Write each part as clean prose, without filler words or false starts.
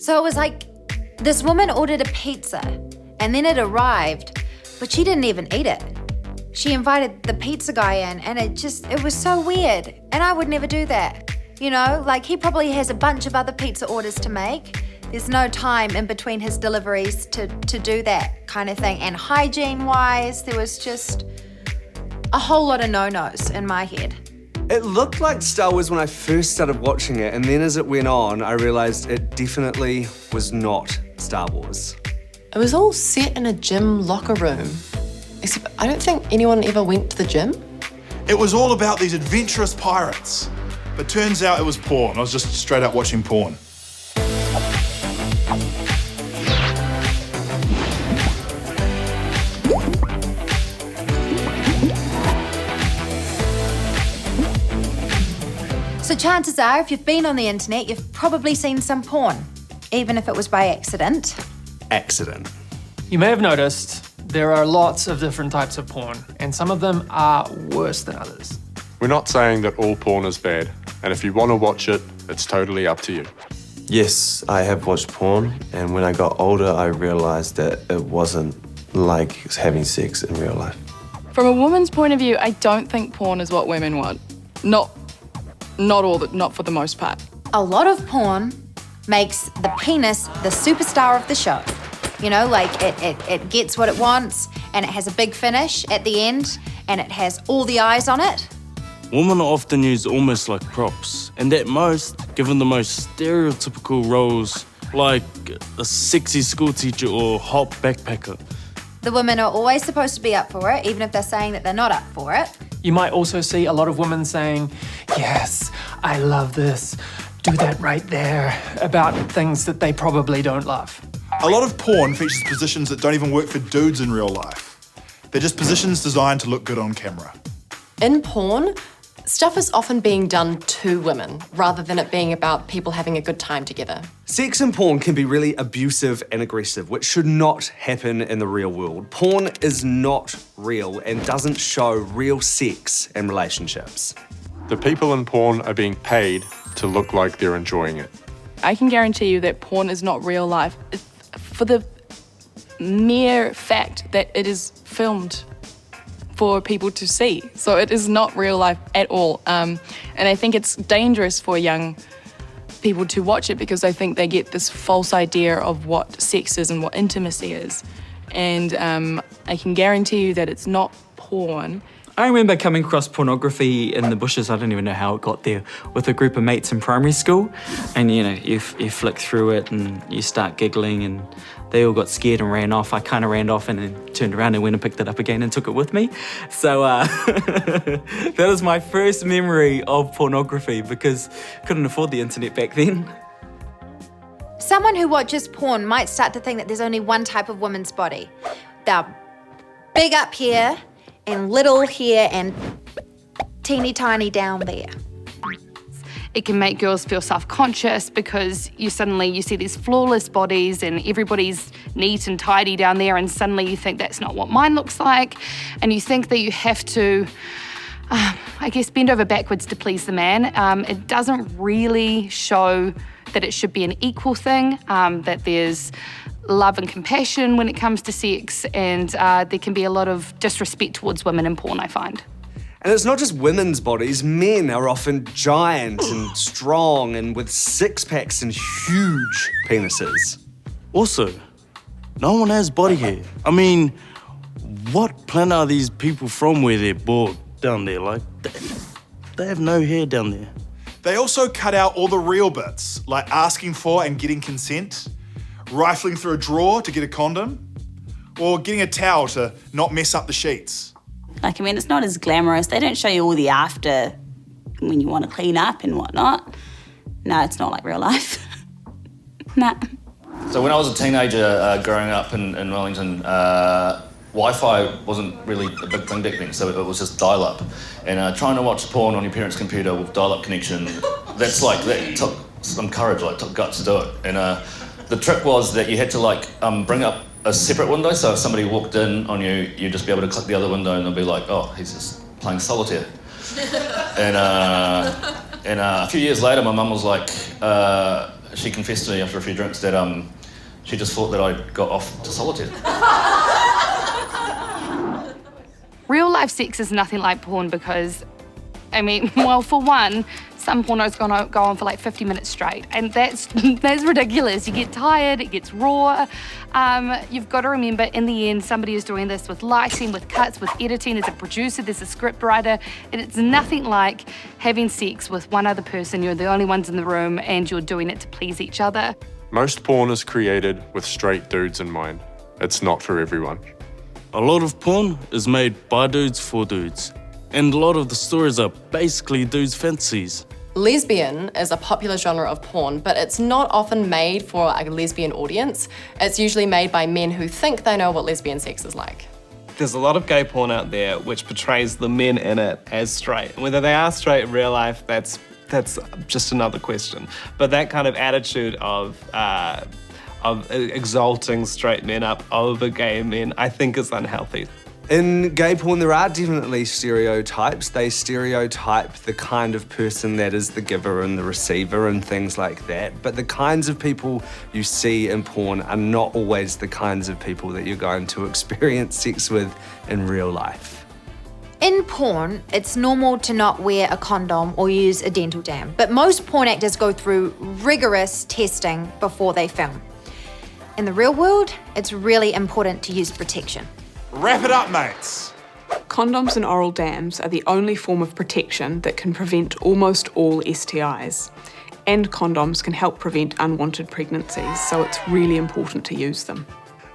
So it was like this woman ordered a pizza and then it arrived, but she didn't even eat it. She invited the pizza guy in and it was so weird. And I would never do that. You know, like he probably has a bunch of other pizza orders to make. There's no time in between his deliveries to do that kind of thing. And hygiene-wise, there was just a whole lot of no-nos in my head. It looked like Star Wars when I first started watching it, and then as it went on, I realised it definitely was not Star Wars. It was all set in a gym locker room, except I don't think anyone ever went to the gym. It was all about these adventurous pirates, but turns out it was porn. I was just straight up watching porn. So chances are, if you've been on the internet, you've probably seen some porn, even if it was by accident. Accident. You may have noticed there are lots of different types of porn, and some of them are worse than others. We're not saying that all porn is bad, and if you want to watch it, it's totally up to you. Yes, I have watched porn, and when I got older, I realised that it wasn't like having sex in real life. From a woman's point of view, I don't think porn is what women want. Not for the most part. A lot of porn makes the penis the superstar of the show. You know, like it gets what it wants and it has a big finish at the end and it has all the eyes on it. Women are often used almost like props, and at most, given the most stereotypical roles like a sexy school teacher or hot backpacker. The women are always supposed to be up for it, even if they're saying that they're not up for it. You might also see a lot of women saying, yes, I love this, do that right there, about things that they probably don't love. A lot of porn features positions that don't even work for dudes in real life. They're just positions designed to look good on camera. In porn, stuff is often being done to women rather than it being about people having a good time together. Sex in porn can be really abusive and aggressive, which should not happen in the real world. Porn is not real and doesn't show real sex and relationships. The people in porn are being paid to look like they're enjoying it. I can guarantee you that porn is not real life for the mere fact that it is filmed for people to see. So it is not real life at all. And I think it's dangerous for young people to watch it because I think they get this false idea of what sex is and what intimacy is. And I can guarantee you that it's not porn. I remember coming across pornography in the bushes, I don't even know how it got there, with a group of mates in primary school. And you know, you flick through it and you start giggling and they all got scared and ran off. I kind of ran off and then turned around and went and picked it up again and took it with me. So that was my first memory of pornography because couldn't afford the internet back then. Someone who watches porn might start to think that there's only one type of woman's body. They're big up here and little here and teeny tiny down there. It can make girls feel self-conscious because you see these flawless bodies and everybody's neat and tidy down there, and suddenly you think that's not what mine looks like, and you think that you have to, I guess, bend over backwards to please the man. It doesn't really show that it should be an equal thing, that there's love and compassion when it comes to sex, and there can be a lot of disrespect towards women in porn, I find. And it's not just women's bodies. Men are often giant and strong and with six-packs and huge penises. Also, no one has body hair. I mean, what planet are these people from where they're bald down there? Like, they have no hair down there. They also cut out all the real bits, like asking for and getting consent, rifling through a drawer to get a condom, or getting a towel to not mess up the sheets. Like, I mean, it's not as glamorous. They don't show you all the after when you want to clean up and whatnot. No, it's not like real life. Nah. So when I was a teenager growing up in Wellington, Wi-Fi wasn't really a big thing back then, so it was just dial-up. And trying to watch porn on your parents' computer with dial-up connection, that took some courage, took guts to do it. And the trick was that you had to bring up a separate window, so if somebody walked in on you, you'd just be able to click the other window and they'll be like, oh, he's just playing solitaire. And a few years later, my mum was like, she confessed to me after a few drinks that she just thought that I got off to solitaire. Real life sex is nothing like porn because, I mean, well, for one, some porno's gonna go on for like 50 minutes straight, and that's ridiculous. You get tired, it gets raw. You've got to remember, in the end, somebody is doing this with lighting, with cuts, with editing. There's a producer, there's a script writer, and it's nothing like having sex with one other person. You're the only ones in the room, and you're doing it to please each other. Most porn is created with straight dudes in mind. It's not for everyone. A lot of porn is made by dudes for dudes. And a lot of the stories are basically dudes' fantasies. Lesbian is a popular genre of porn, but it's not often made for a lesbian audience. It's usually made by men who think they know what lesbian sex is like. There's a lot of gay porn out there which portrays the men in it as straight. Whether they are straight in real life, that's just another question. But that kind of attitude of exalting straight men up over gay men, I think is unhealthy. In gay porn, there are definitely stereotypes. They stereotype the kind of person that is the giver and the receiver and things like that. But the kinds of people you see in porn are not always the kinds of people that you're going to experience sex with in real life. In porn, it's normal to not wear a condom or use a dental dam, but most porn actors go through rigorous testing before they film. In the real world, it's really important to use protection. Wrap it up, mates. Condoms and oral dams are the only form of protection that can prevent almost all STIs. And condoms can help prevent unwanted pregnancies, so it's really important to use them.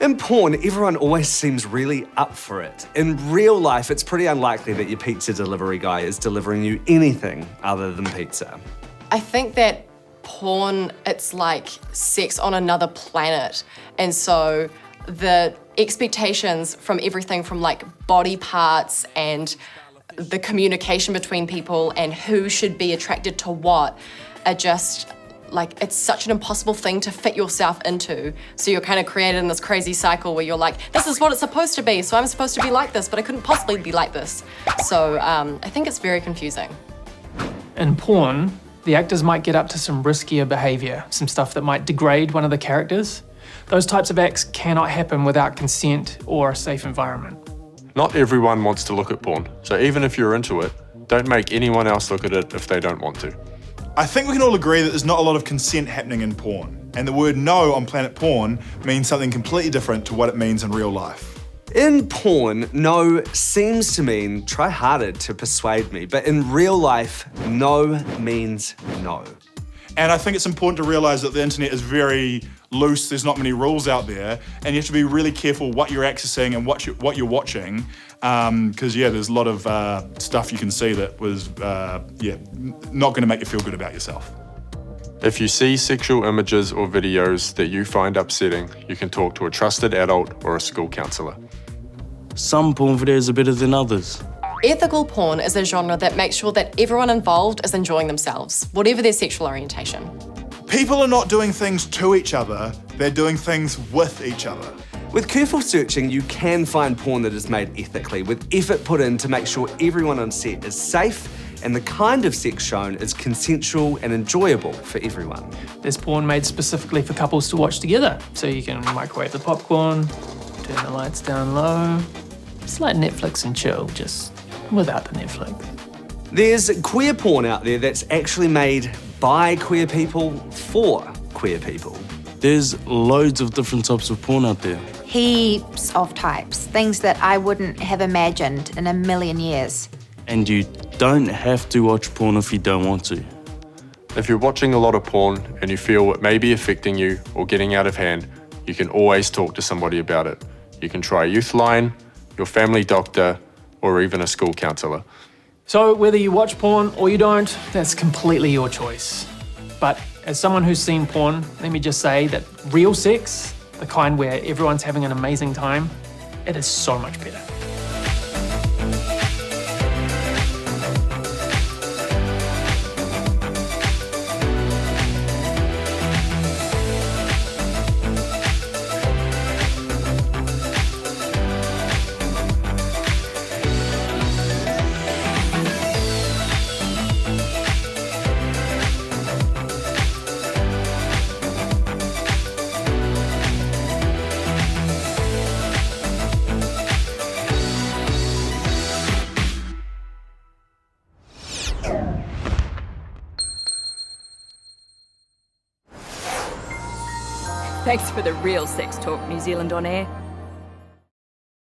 In porn, everyone always seems really up for it. In real life, it's pretty unlikely that your pizza delivery guy is delivering you anything other than pizza. I think that porn, it's like sex on another planet. And so the expectations from everything from like body parts and the communication between people and who should be attracted to what are just like, it's such an impossible thing to fit yourself into. So you're kind of created in this crazy cycle where you're like, this is what it's supposed to be, so I'm supposed to be like this, but I couldn't possibly be like this. So I think it's very confusing. In porn, the actors might get up to some riskier behaviour, some stuff that might degrade one of the characters. Those types of acts cannot happen without consent or a safe environment. Not everyone wants to look at porn, so even if you're into it, don't make anyone else look at it if they don't want to. I think we can all agree that there's not a lot of consent happening in porn, and the word no on Planet Porn means something completely different to what it means in real life. In porn, no seems to mean try harder to persuade me, but in real life, no means no. And I think it's important to realise that the internet is very loose, there's not many rules out there, and you have to be really careful what you're accessing and what you're watching, because there's a lot of stuff you can see that was not going to make you feel good about yourself. If you see sexual images or videos that you find upsetting, you can talk to a trusted adult or a school counsellor. Some porn videos are better than others. Ethical porn is a genre that makes sure that everyone involved is enjoying themselves, whatever their sexual orientation. People are not doing things to each other, they're doing things with each other. With careful searching, you can find porn that is made ethically, with effort put in to make sure everyone on set is safe and the kind of sex shown is consensual and enjoyable for everyone. There's porn made specifically for couples to watch together, so you can microwave the popcorn, turn the lights down low. It's like Netflix and chill, just without the Netflix. There's queer porn out there that's actually made by queer people for queer people. There's loads of different types of porn out there. Heaps of types, things that I wouldn't have imagined in a million years. And you don't have to watch porn if you don't want to. If you're watching a lot of porn and you feel it may be affecting you or getting out of hand, you can always talk to somebody about it. You can try a youth line, your family doctor, or even a school counsellor. So whether you watch porn or you don't, that's completely your choice. But as someone who's seen porn, let me just say that real sex, the kind where everyone's having an amazing time, it is so much better. Thanks for the real sex talk, New Zealand On Air.